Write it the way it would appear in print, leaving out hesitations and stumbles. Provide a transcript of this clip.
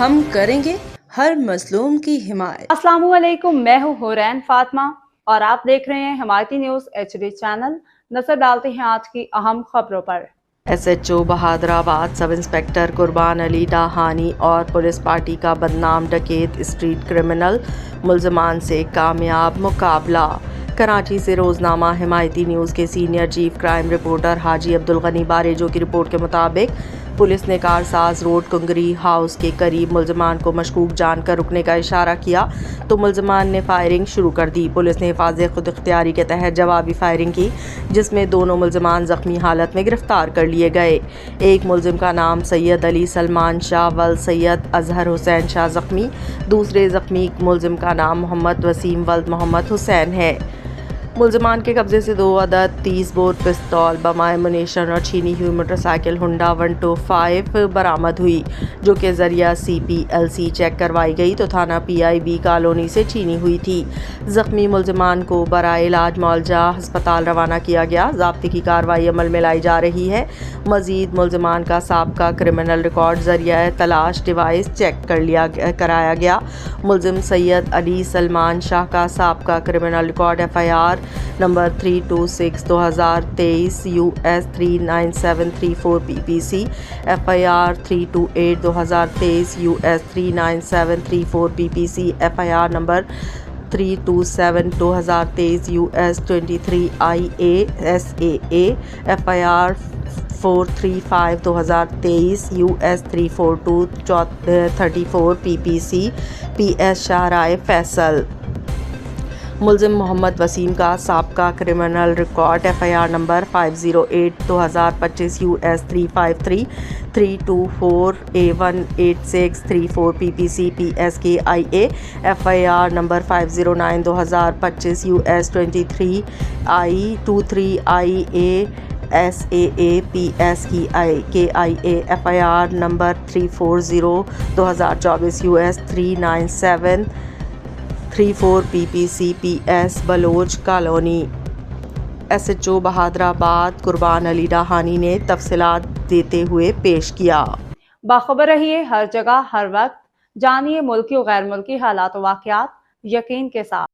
ہم کریں گے ہر مظلوم کی حمایت۔ السلام علیکم، میں ہوں حورین فاطمہ اور آپ دیکھ رہے ہیں حمایتی نیوز HD چینل۔ نظر ڈالتے ہیں آج کی اہم خبروں پر۔ SHO بہادرآباد سب انسپکٹر قربان علی ڈاہانی اور پولیس پارٹی کا بدنام ڈکیت اسٹریٹ کرمنل ملزمان سے کامیاب مقابلہ۔ کراچی سے روزنامہ حمایتی نیوز کے سینئر چیف کرائم رپورٹر حاجی عبدالغنی باریجو کی رپورٹ کے مطابق پولیس نے کارساز روڈ کنگری ہاؤس کے قریب ملزمان کو مشکوک جان کر رکنے کا اشارہ کیا تو ملزمان نے فائرنگ شروع کر دی۔ پولیس نے حفاظ خود اختیاری کے تحت جوابی فائرنگ کی جس میں دونوں ملزمان زخمی حالت میں گرفتار کر لیے گئے۔ ایک ملزم کا نام سید علی سلمان شاہ ول سید اظہر حسین شاہ زخمی، دوسرے زخمی ملزم کا نام محمد وسیم ولد محمد حسین ہے۔ ملزمان کے قبضے سے 2 عدد 30 بور پستول، بم ایمونیشن اور چھینی ہوئی موٹر سائیکل ہونڈا 125 برآمد ہوئی جو کہ ذریعہ CPLC چیک کروائی گئی تو تھانہ PIB کالونی سے چھینی ہوئی تھی۔ زخمی ملزمان کو برائے علاج معالجہ ہسپتال روانہ کیا گیا۔ ضابطے کی کارروائی عمل میں لائی جا رہی ہے۔ مزید ملزمان کا سابقہ کرمنل ریکارڈ ذریعہ تلاش ڈیوائس چیک کرایا گیا۔ ملزم سید علی سلمان شاہ کا سابقہ criminal record FIR number 326/2023 US 39734 PPC، FIR 328/2023 US 39734 PPC، FIR number 327/2023 US 23 IA SAA، FIR 435/2023 US 34234 PPC PS شاہراہ فیصل۔ ملزم محمد وسیم کا سابقہ criminal record FIR number 508/2025 US 353 324 A18634 PPC PS KIA، FIR number 509/2025 US 23 I23 IA SAA PS KIA، FIR number 340/2024 US 39734 PPC PS Baloch colony. SHO Bahadurabad قربان علی ڈاہانی نے تفصیلات دیتے ہوئے پیش کیا۔ باخبر رہیے ہر جگہ ہر وقت، جانیے ملکی و غیر ملکی حالات و واقعات یقین کے ساتھ۔